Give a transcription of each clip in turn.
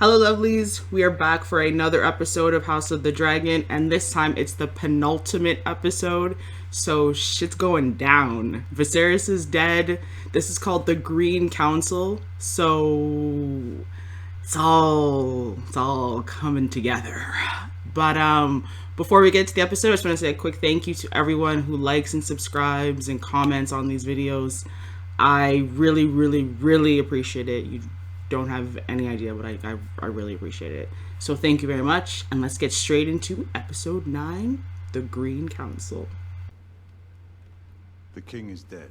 Hello, lovelies. We are back for another episode of House of the Dragon, and this time it's the penultimate episode. So shit's going down. Viserys is dead. This is called the Green Council. So it's all coming together. But before we get to the episode, I just want to say a quick thank you to everyone who likes and subscribes and comments on these videos. I really, really, really appreciate it. You don't have any idea, but I really appreciate it. So thank you very much, and let's get straight into episode 9, The Green Council. The king is dead.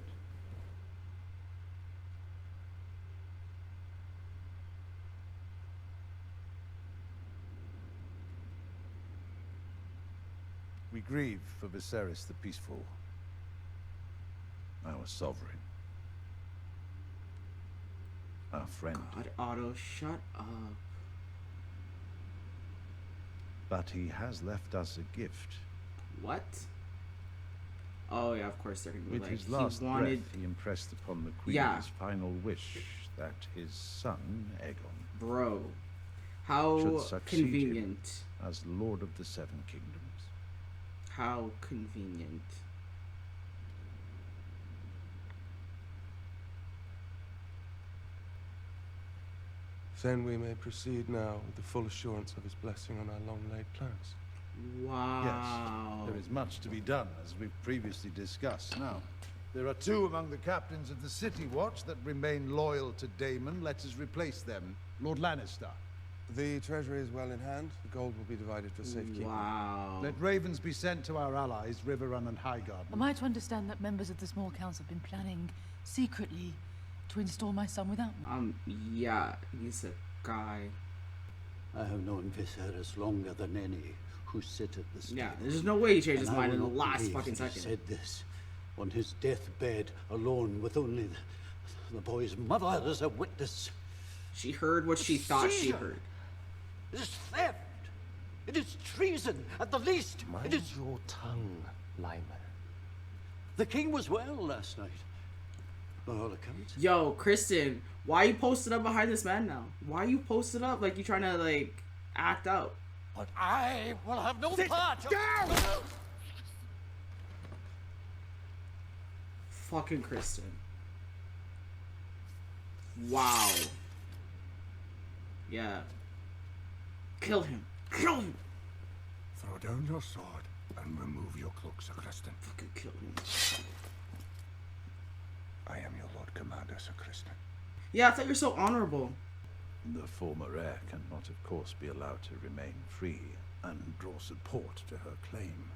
We grieve for Viserys the Peaceful, our sovereign, our friend. God, Otto, shut up. But he has left us a gift. What? Oh yeah, of course they're gonna be With like, his last he wanted... breath, he impressed upon the queen his final wish, that his son, Aegon, Bro, should how succeed convenient. him as Lord of the Seven Kingdoms. How convenient. Then we may proceed now with the full assurance of his blessing on our long-laid plans. Wow. Yes, there is much to be done, as we've previously discussed. Now, there are 2 among the captains of the City Watch that remain loyal to Daemon. Let us replace them. Lord Lannister. The treasury is well in hand. The gold will be divided for safekeeping. Wow. Let ravens be sent to our allies, Riverrun and Highgarden. Am I to understand that members of the small council have been planning secretly to install my son without me? Yeah, he's a guy. I have known Viserys longer than any who sit at this Yeah, table. there's no way he changed his And I mind in the will not last believe fucking that he second. said this on his deathbed, alone with only the boy's mother as a witness. She heard what she thought she Seizure. heard. It is theft. It is treason, at the least. Mind It is. your tongue, Lyman. The king was well last night, by all accounts. Yo, Kristen, why you posted up behind this man now? Why you posted up like you trying to like act out? But I will have no part. Fucking Kristen. Wow. Yeah. Kill him. Kill him. Throw down your sword and remove your cloak, Sir Criston. Fucking kill him. I am your Lord Commander, Sir Criston. Yeah, I thought you're so honorable. The former heir cannot, of course, be allowed to remain free and draw support to her claim.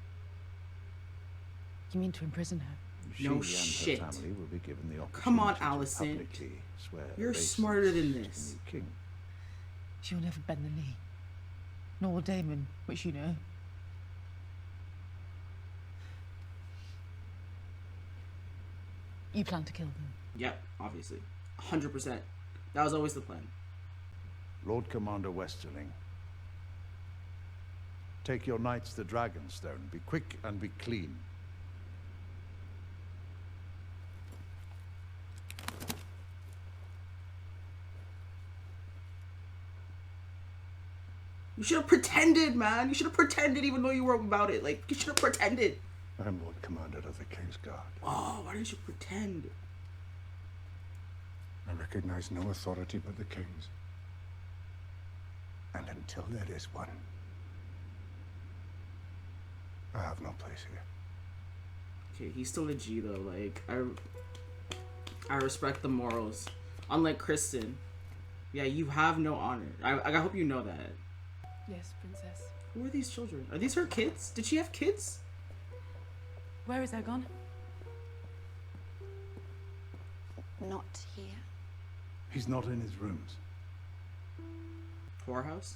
You mean to imprison her? She No and shit. her family will be given the opportunity Come on, to Alicent. publicly swear You're allegiance smarter than to the this. new king. She'll never bend the knee. Nor will Damon, which you know. You plan to kill them. Yep, obviously. 100%. That was always the plan. Lord Commander Westerling, take your knights to Dragonstone. Be quick and be clean. You should have pretended, man. You should have pretended even though you were about it. Like, you should have pretended. I am Lord Commander of the King's Guard. Oh, why didn't you pretend? I recognize no authority but the King's. And until there is one, I have no place here. Okay, he's still a G though. Like, I respect the morals. Unlike Kristen. Yeah, you have no honor. I hope you know that. Yes, princess. Who are these children? Are these her kids? Did she have kids? Where is Aegon? Not here. He's not in his rooms. Whorehouse?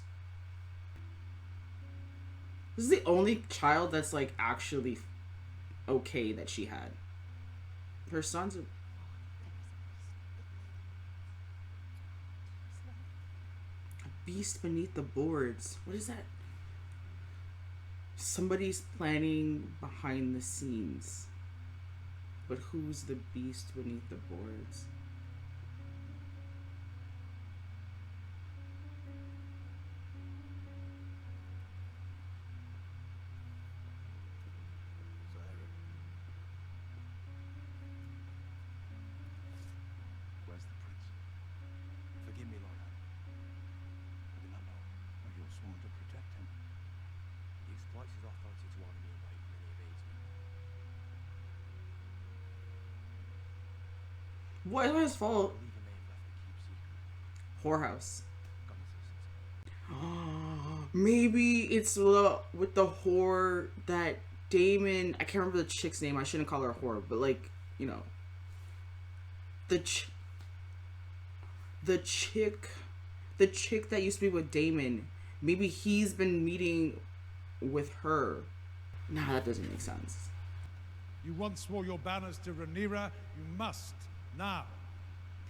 This is the only child that's like actually okay that she had. Her son's a beast beneath the boards. What is that? Somebody's planning behind the scenes. But who's the beast beneath the boards? What is his fault? Whorehouse. Maybe it's with the whore that Damon. I can't remember the chick's name. I shouldn't call her a whore, but like, you know, the chick that used to be with Damon. Maybe he's been meeting with her. Nah, that doesn't make sense. You once swore your banners to Rhaenyra. You must now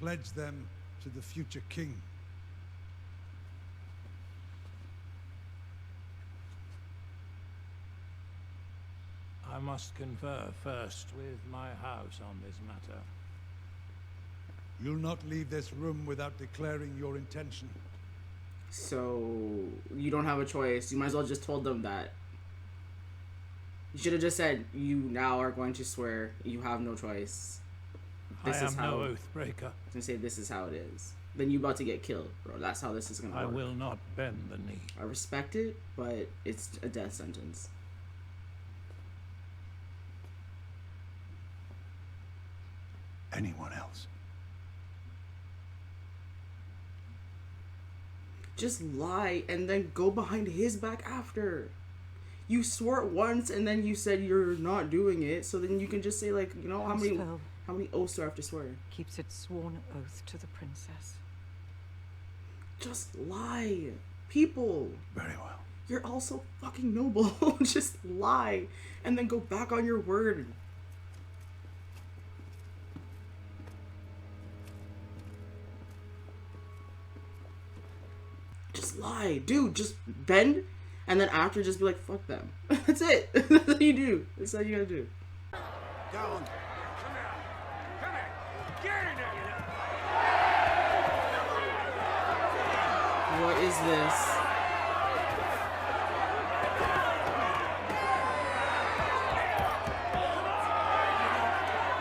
pledge them to the future king. I must confer first with my house on this matter. You'll not leave this room without declaring your intention. So you don't have a choice. You might as well just told them that. You should have just said you now are going to swear. You have no choice. This I is am how. no oath breaker. I was gonna say this is how it is. Then you about to get killed, bro. That's how this is gonna work. I will not bend the knee. I respect it, but it's a death sentence. Anyone else? Just lie and then go behind his back after. You swore it once and then you said you're not doing it, so then you can just say like, you know, how many oaths do I have to swear? Keeps its sworn oath to the princess. Just lie. People. Very well. You're all so fucking noble. Just lie and then go back on your word. Just lie. Dude, just bend and then after just be like, fuck them. That's it. That's what you do. That's all you gotta do. Down. What is this?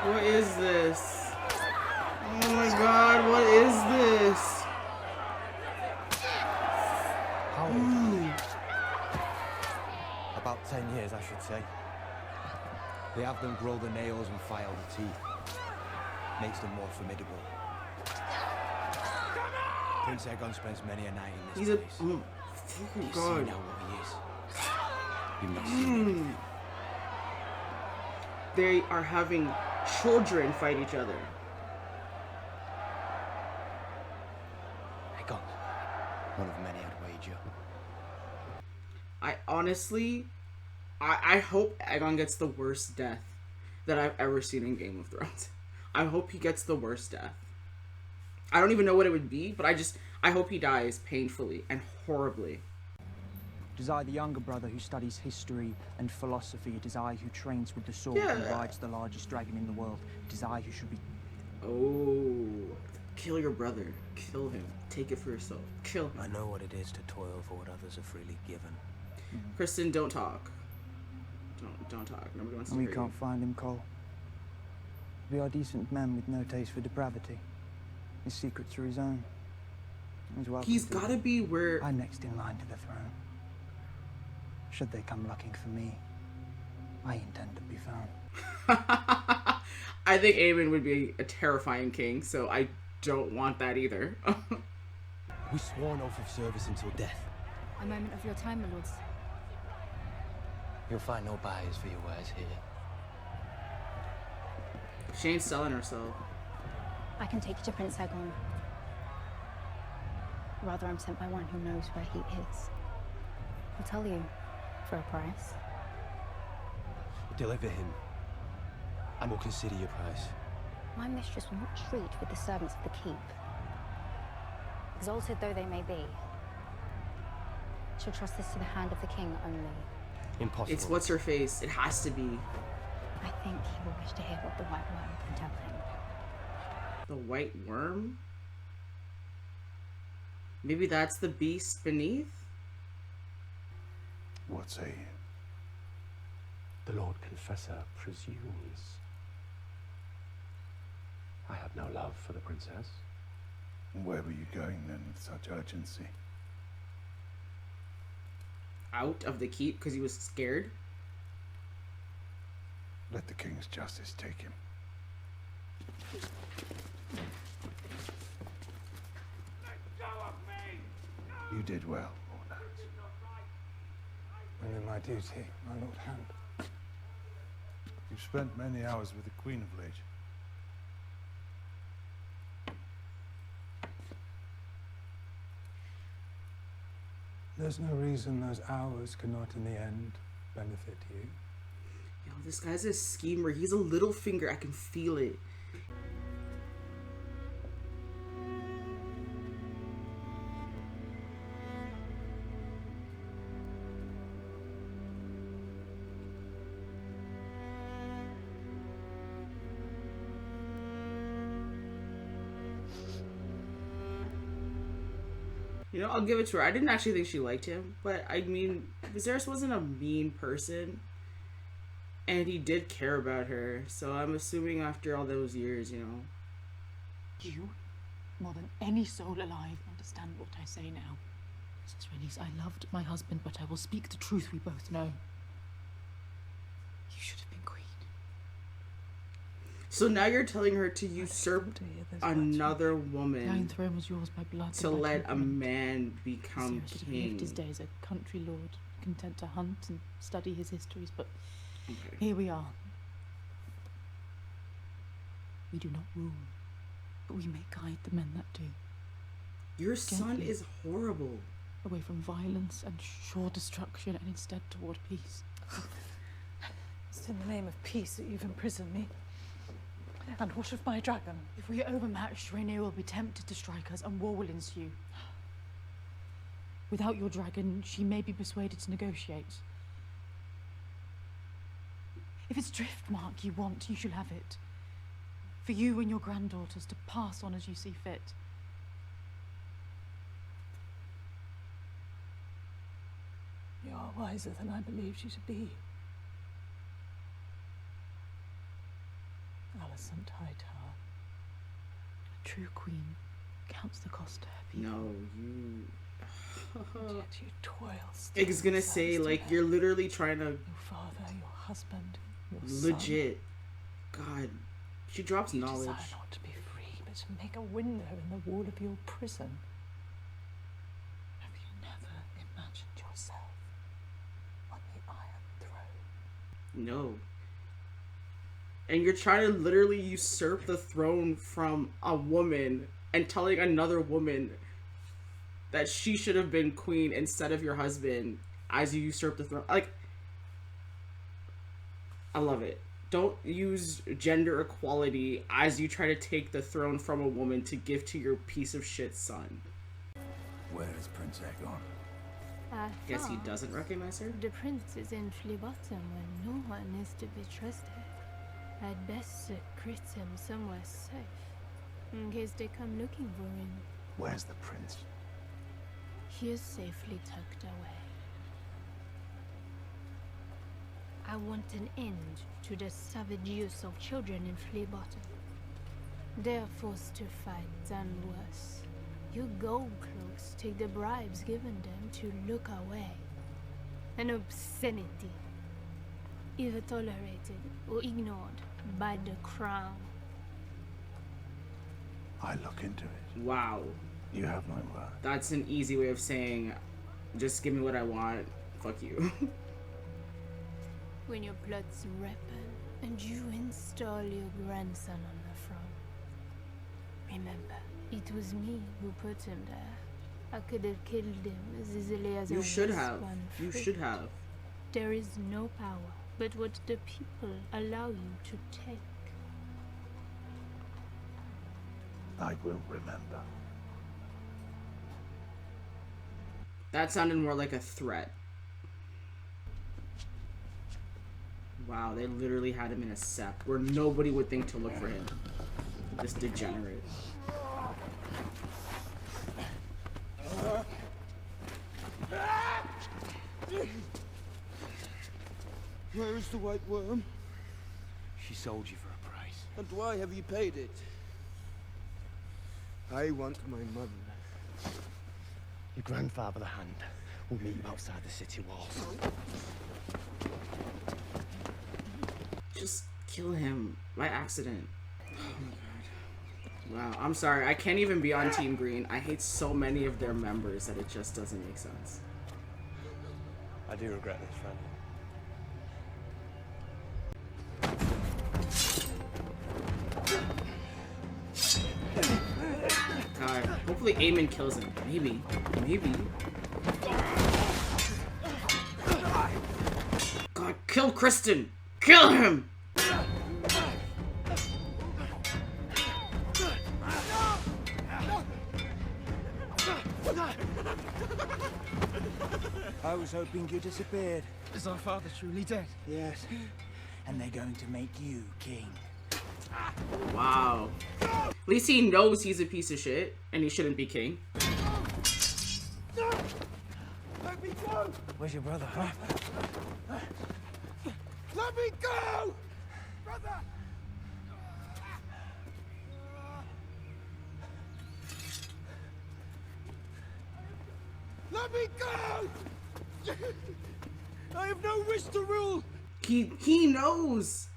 What is this? Oh my god, what is this? How old? About 10 years, I should say. They have them grow the nails and file the teeth. Makes them more formidable. Prince Aegon spends many a night in this He's a... place. Oh, You fucking see god. now what he is. You've not seen it. They are having children fight each other. Aegon, one of many I'd wager. I honestly... I hope Aegon gets the worst death that I've ever seen in Game of Thrones. I hope he gets the worst death. I don't even know what it would be, but I hope he dies painfully and horribly. It is I, the younger brother, who studies history and philosophy. It is I who trains with the sword and rides the largest dragon in the world. It is I who should be... Oh. Kill your brother. Kill him. Take it for yourself. Kill him. I know what it is to toil for what others are freely given. Kristen, don't talk. Don't talk. Nobody wants to And we hear can't you. find him, Cole. We are decent men with no taste for depravity. His secrets are his own. He's gotta be where... I'm next in line to the throne. Should they come looking for me, I intend to be found. I think Aemon would be a terrifying king, so I don't want that either. We swore an oath of service until death. A moment of your time, my lords. You'll find no buyers for your wares here. She ain't selling herself. I can take you to Prince Aegon. Rather, I'm sent by one who knows where he is. I'll tell you, for a price. Deliver him, and we'll consider your price. My mistress will not treat with the servants of the keep. Exalted though they may be, she'll trust this to the hand of the king only. Impossible. It's what's her face. It has to be. I think he will wish to hear what the White Worm can tell him. The White Worm? Maybe that's the beast beneath? What say you? The Lord Confessor presumes. I have no love for the princess. Where were you going then with such urgency? Out of the keep because he was scared? Let the king's justice take him. You did well, Ornat. And in my duty, my Lord Hand. You've spent many hours with the Queen of late. There's no reason those hours cannot in the end benefit you. Yo, this guy's a schemer. He's a little finger. I can feel it. You know, I'll give it to her. I didn't actually think she liked him, but I mean, Viserys wasn't a mean person, and he did care about her. So I'm assuming after all those years, you know. You, more than any soul alive, understand what I say now. Since release, I loved my husband, but I will speak the truth we both know. You should have been queen. So now you're telling her to usurp another The Iron woman Throne was yours by blood. to let a man become Viserys would have lived his king. days a country lord, content to hunt and study his histories, but Okay. here we are. We do not rule, but we may guide the men that do. Your son Gently. is horrible. Away from violence and sure destruction, and instead toward peace. It's in the name of peace that you've imprisoned me. And what of my dragon? If we are overmatched, Rhaenyra will be tempted to strike us, and war will ensue. Without your dragon, she may be persuaded to negotiate. If it's Driftmark you want, you shall have it. For you and your granddaughters to pass on as you see fit. You are wiser than I believed you to be. Alicent Hightower. A true queen counts the cost to her people. No, you. And yet you toil still. It's gonna say, like, you're literally trying to. Your father, your husband, your Legit. God. She drops son. You knowledge. desire not to be free, but to make a window in the wall of your prison. Have you never imagined yourself on the Iron Throne? No. And you're trying to literally usurp the throne from a woman and telling another woman that she should have been queen instead of your husband as you usurp the throne. Like, I love it. Don't use gender equality as you try to take the throne from a woman to give to your piece of shit son. Where is Prince Aegon? I Guess he thought doesn't recognize her? The prince is in Flea Bottom when no one is to be trusted. I'd best secrete him somewhere safe, in case they come looking for him. Where's the prince? He is safely tucked away. I want an end to the savage use of children in Flea Bottom. They're forced to fight and worse. You gold cloaks take the bribes given them to look away. An obscenity, either tolerated or ignored by the crown. I look into it. Wow. You have my word. That's an easy way of saying, just give me what I want. Fuck you. When your plots ripen and you install your grandson on the throne, remember, it was me who put him there. I could have killed him as easily as You a should wisp have. on You fruit. should have. There is no power but what the people allow you to take. I will remember. That sounded more like a threat. Wow, they literally had him in a sept where nobody would think to look for him. This degenerate. Where is the White Worm? She sold you for a price. And why have you paid it? I want my mother. Your grandfather, the Hand, will meet you outside the city walls. Just kill him by accident. Oh my god. Wow, I'm sorry. I can't even be on Team Green. I hate so many of their members that it just doesn't make sense. I do regret this, friend. God, hopefully Aemon kills him. Maybe. Maybe. God, kill Kristen! Kill him! I was hoping you disappeared. Is our father truly dead? Yes. And they're going to make you king. Wow. At least he knows he's a piece of shit and he shouldn't be king. Let me go! Where's your brother, huh? Let me go! Brother! Let me go! I have no wish to rule! He knows.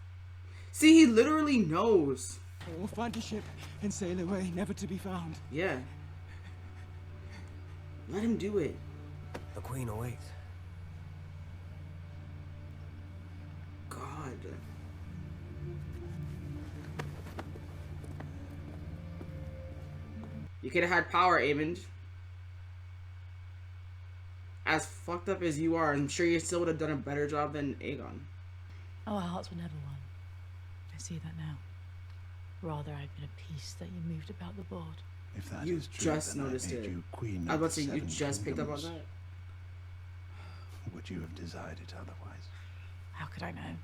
See, he literally knows. I will find a ship and sail away, never to be found. Yeah. Let him do it. The Queen awaits. God. You could have had power, Aemond. As fucked up as you are, I'm sure you still would have done a better job than Aegon. Oh, our hearts were never one. I see that now. Rather, I've been a piece that you moved about the board. If that You is true, just then noticed I made it. you queen I of was the about to say, you 7 just picked up on kingdoms. that? Would you have desired it otherwise? How could I know?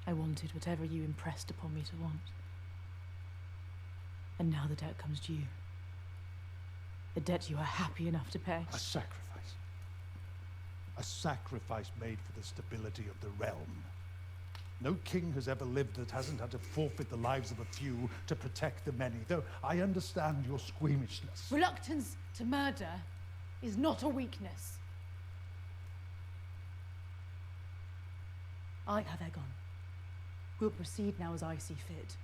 I wanted whatever you impressed upon me to want. And now the debt comes due. A debt you are happy enough to pay. A sacrifice. A sacrifice made for the stability of the realm. No king has ever lived that hasn't had to forfeit the lives of a few to protect the many, though I understand your squeamishness. Reluctance to murder is not a weakness. I have Aegon. We'll proceed now as I see fit.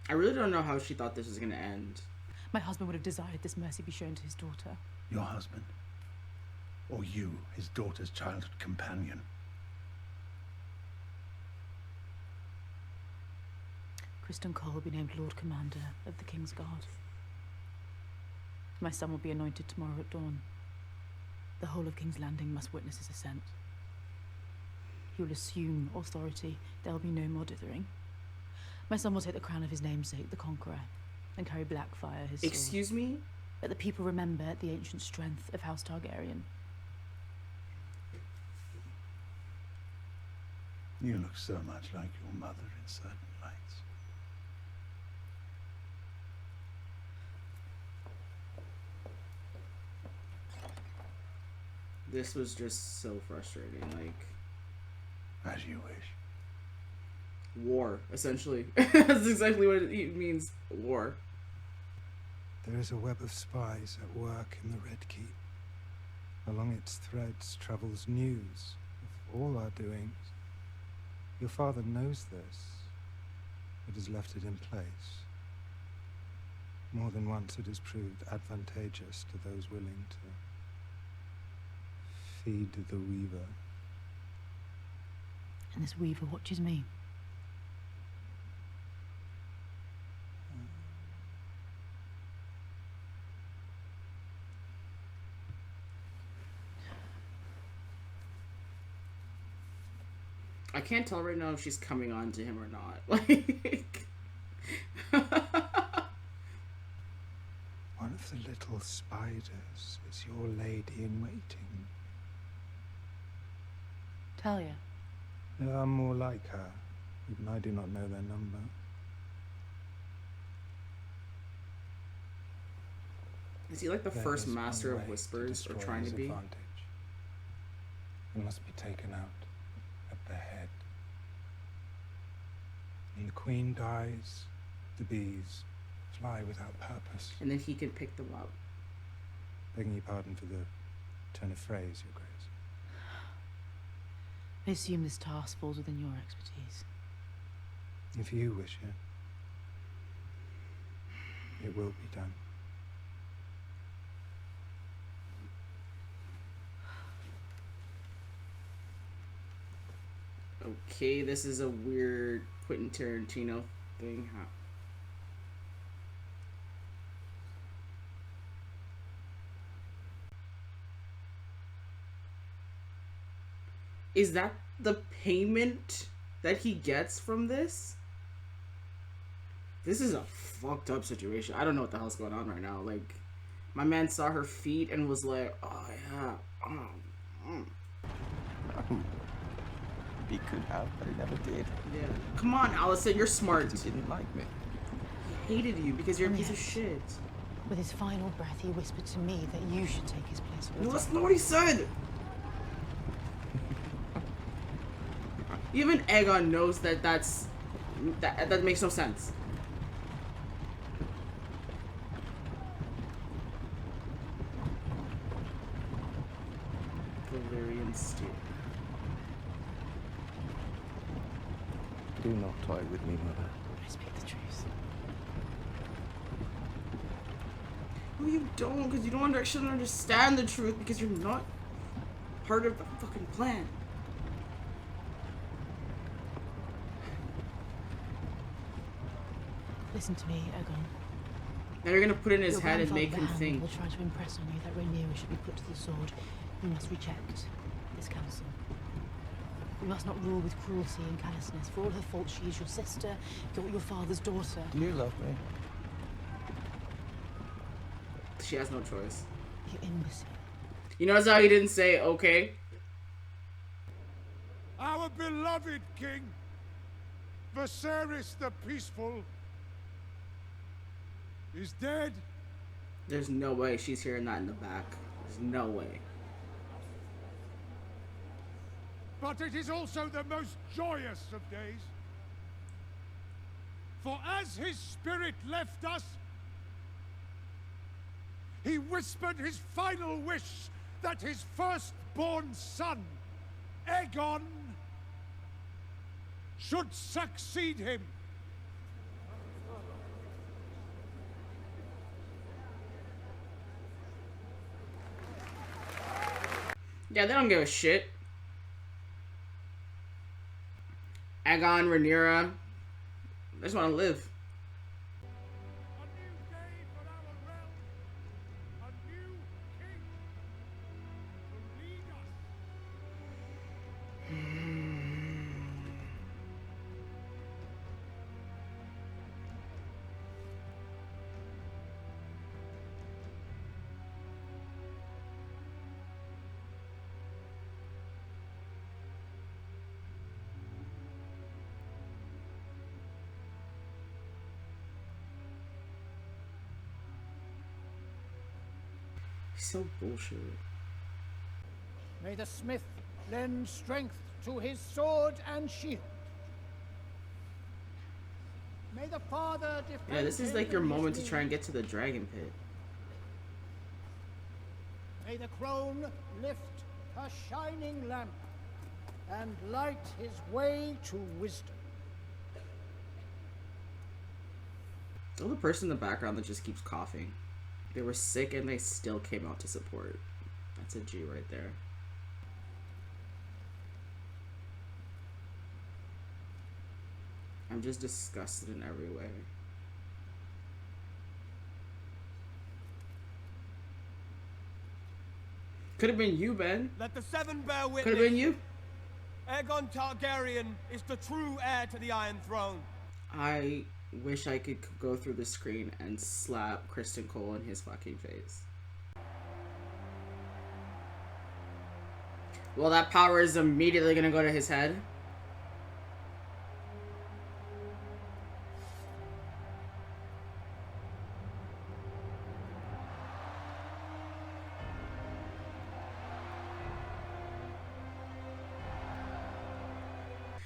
I really don't know how she thought this was gonna end. My husband would have desired this mercy be shown to his daughter. Your husband? Or you, his daughter's childhood companion? Kristen Cole will be named Lord Commander of the King's Guard. My son will be anointed tomorrow at dawn. The whole of King's Landing must witness his ascent. He will assume authority. There will be no more dithering. My son will take the crown of his namesake, the Conqueror, and carry Blackfire, his sword. Excuse me? Let the people remember the ancient strength of House Targaryen. You look so much like your mother in certain lights. This was just so frustrating. Like, as you wish. War, essentially. That's exactly what it means. War. There is a web of spies at work in the Red Keep. Along its threads travels news of all our doings. Your father knows this, but has left it in place. More than once it has proved advantageous to those willing to feed the Weaver. And this Weaver watches me. I can't tell right now if she's coming on to him or not. Like, One of the little spiders is your lady in waiting. Talia. There are more like her, even I do not know their number. is he like the There first is master one of way whispers, or destroy trying his to be? advantage. It must be taken out at the head. When the queen dies, the bees fly without purpose. And then he can pick them up. Begging your pardon for the turn of phrase, Your Grace. I assume this task falls within your expertise. If you wish it, it will be done. Okay, this is a weird Quentin Tarantino thing. Is that the payment that he gets from this? This is a fucked up situation. I don't know what the hell's going on right now. Like, my man saw her feet and was like, oh yeah. He could have, but he never did. Yeah. Come on, Alicent, you're smart. Because he didn't like me. He hated you because you're a piece of shit. With his final breath, he whispered to me that you should take his place. No, that's not what he said. Even Aegon knows that that makes no sense. Valyrian steel. Do not toy with me, Mother. I speak the truth. No, you don't, because you don't shouldn't understand the truth because you're not part of the fucking plan. Listen to me, Aegon. Now you're gonna put it in his Your head and make him grandfather, the think. Hound, will try to impress on you that Rhaenyra should be put to the sword. You must reject this counsel. You must not rule with cruelty and callousness. For all her faults, she is your sister, your father's daughter. Do you love me? She has no choice. You imbecile. You notice how he didn't say okay? Our beloved king, Viserys the Peaceful, is dead. There's no way she's hearing that in the back. There's no way. But it is also the most joyous of days. For as his spirit left us, he whispered his final wish that his firstborn son, Aegon, should succeed him. Yeah, they don't give a shit. Aegon, Rhaenyra, they just want to live. So bullshit. May the smith lend strength to his sword and shield. May the father defend. Yeah, this is like your moment to try and get to the dragon pit. May the crone lift her shining lamp and light his way to wisdom. Oh, the person in the background that just keeps coughing. They were sick and they still came out to support. That's a G right there. I'm just disgusted in every way. Could have been you, Ben. Let the seven bear witness. Could have been you. Aegon Targaryen is the true heir to the Iron Throne. I wish I could go through the screen and slap Kristen Cole in his fucking face. Well, that power is immediately gonna go to his head.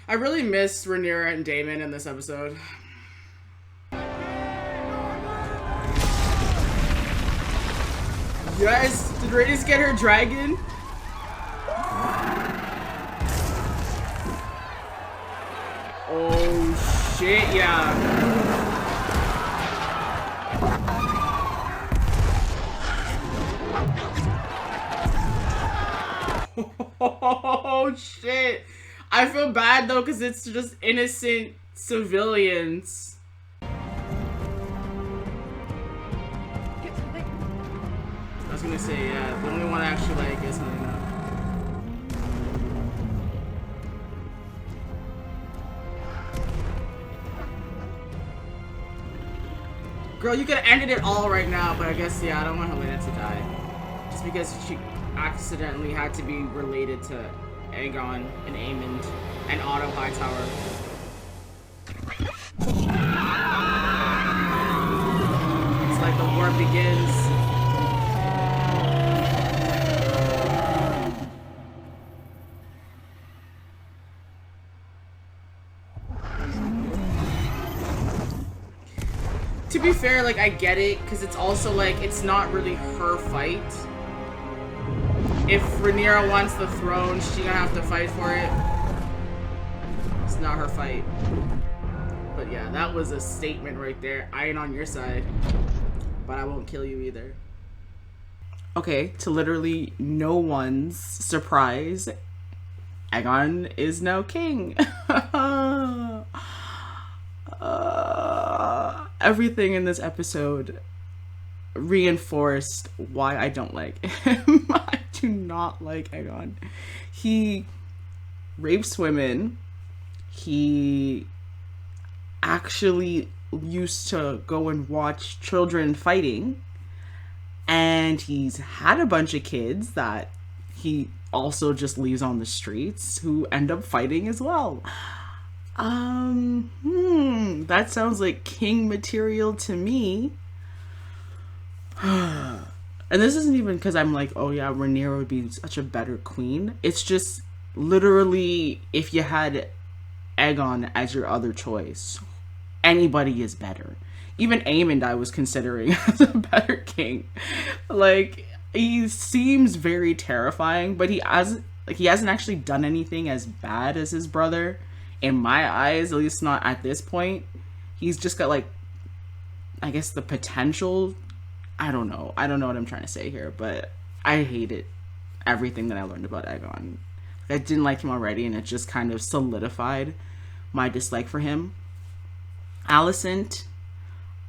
I really miss Rhaenyra and Daemon in this episode. Yes, did Rhaenys get her dragon? Oh shit, yeah. Oh shit. I feel bad though because it's just innocent civilians. I was gonna say, yeah, the only one I actually like is Helaena. Girl, you could have ended it all right now, but I guess, yeah, I don't want Helaena to die. Just because she accidentally had to be related to Aegon and Aemond and Otto Hightower. It's like the war begins. To be fair, like, I get it, because it's also, like, it's not really her fight. If Rhaenyra wants the throne, she's gonna have to fight for it. It's not her fight. But yeah, that was a statement right there. I ain't on your side, but I won't kill you either. Okay, to literally no one's surprise, Aegon is now king. Everything in this episode reinforced why I don't like him. I do not like Aegon. He rapes women. He actually used to go and watch children fighting. And he's had a bunch of kids that he also just leaves on the streets who end up fighting as well. That sounds like king material to me. And this isn't even because I'm like, oh yeah, Rhaenyra would be such a better queen. It's just literally if you had Aegon as your other choice, anybody is better. Even Aemond I was considering as a better king. Like, he seems very terrifying, but he hasn't actually done anything as bad as his brother. In my eyes, at least not at this point. He's just got, like, I guess the potential. I don't know what I'm trying to say here, but I hated everything that I learned about Aegon. I didn't like him already, and it just kind of solidified my dislike for him. Alicent,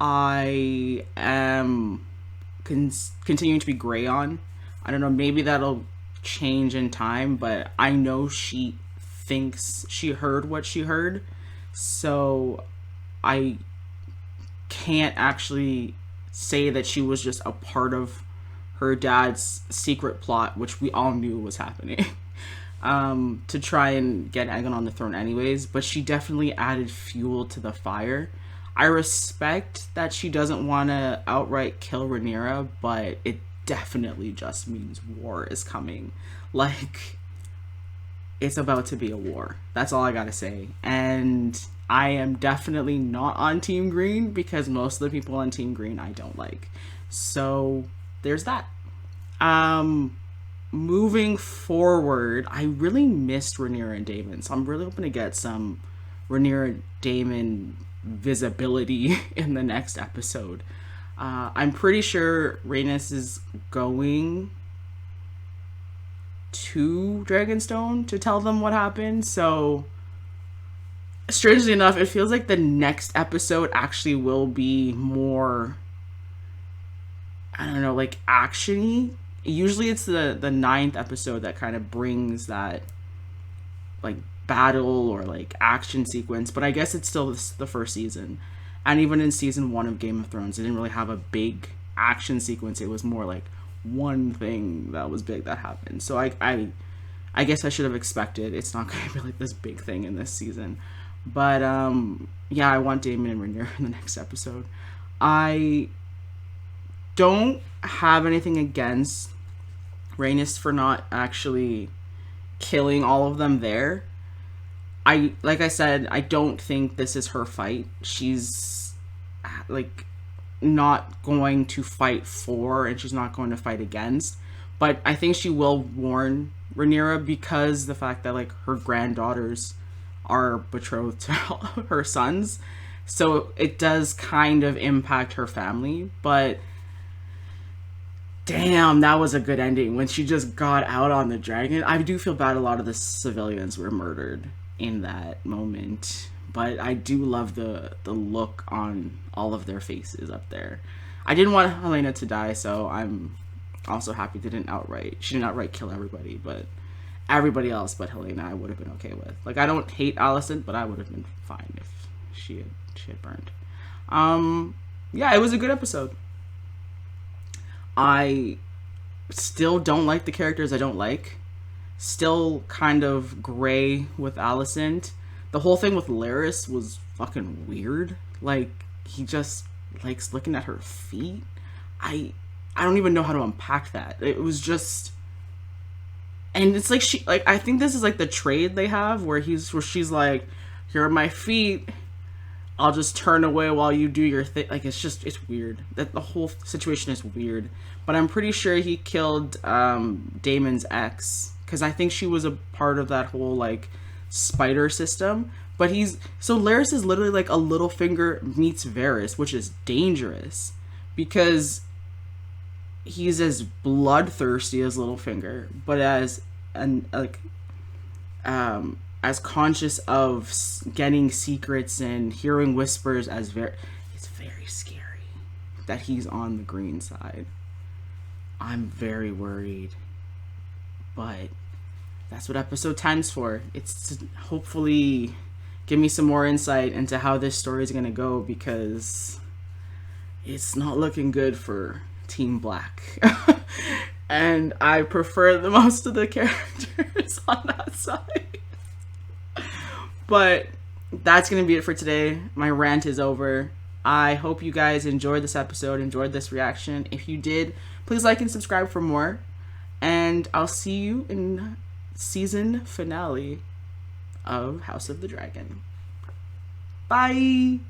I am continuing to be gray on. I don't know, maybe that'll change in time, but I know she thinks she heard what she heard, so I can't actually say that she was just a part of her dad's secret plot, which we all knew was happening, to try and get Aegon on the throne anyways, but she definitely added fuel to the fire. I respect that she doesn't want to outright kill Rhaenyra, but it definitely just means war is coming. Like, it's about to be a war. That's all I gotta say. And I am definitely not on Team Green because most of the people on Team Green I don't like. So there's that. Moving forward, I really missed Rhaenyra and Daemon, so I'm really hoping to get some Rhaenyra Daemon visibility in the next episode. I'm pretty sure Rhaenys is going to Dragonstone to tell them what happened, so strangely enough, it feels like the next episode actually will be more, I don't know, like action-y. Usually it's the 9th episode that kind of brings that like battle or like action sequence, but I guess it's still the first season. And even in season 1 of Game of Thrones, it didn't really have a big action sequence. It was more like one thing that was big that happened. So I guess I should have expected it's not going to be like this big thing in this season. But yeah, I want Daemon and Rhaenyra in the next episode. I don't have anything against Rhaenys for not actually killing all of them there. Like I said, I don't think this is her fight. She's like not going to fight for, and she's not going to fight against, but I think she will warn Rhaenyra because the fact that like her granddaughters are betrothed to her sons. So it does kind of impact her family, but damn, that was a good ending when she just got out on the dragon. I do feel bad a lot of the civilians were murdered in that moment, but I do love the look on all of their faces up there. I didn't want Helaena to die, so I'm also happy she didn't outright kill everybody, but everybody else but Helaena I would have been okay with. Like, I don't hate Alicent, but I would have been fine if she had burned. Yeah, it was a good episode. I still don't like the characters I don't like. Still kind of gray with Alicent. The whole thing with Larys was fucking weird. Like, he just likes looking at her feet. I don't even know how to unpack that. It was just, and it's like I think this is like the trade they have where she's like, here are my feet, I'll just turn away while you do your thing. Like, it's weird. That the whole situation is weird. But I'm pretty sure he killed Daemon's ex, because I think she was a part of that whole like spider system. But Larys is literally like a Littlefinger meets Varys, which is dangerous because he's as bloodthirsty as Littlefinger, but as conscious of getting secrets and hearing whispers as it's very scary that he's on the green side. I'm very worried, but that's what episode 10's for. It's to hopefully give me some more insight into how this story is going to go, because it's not looking good for Team Black. And I prefer the most of the characters on that side. But that's going to be it for today. My rant is over. I hope you guys enjoyed this episode, enjoyed this reaction. If you did, please like and subscribe for more. And I'll see you in season finale of House of the Dragon. Bye!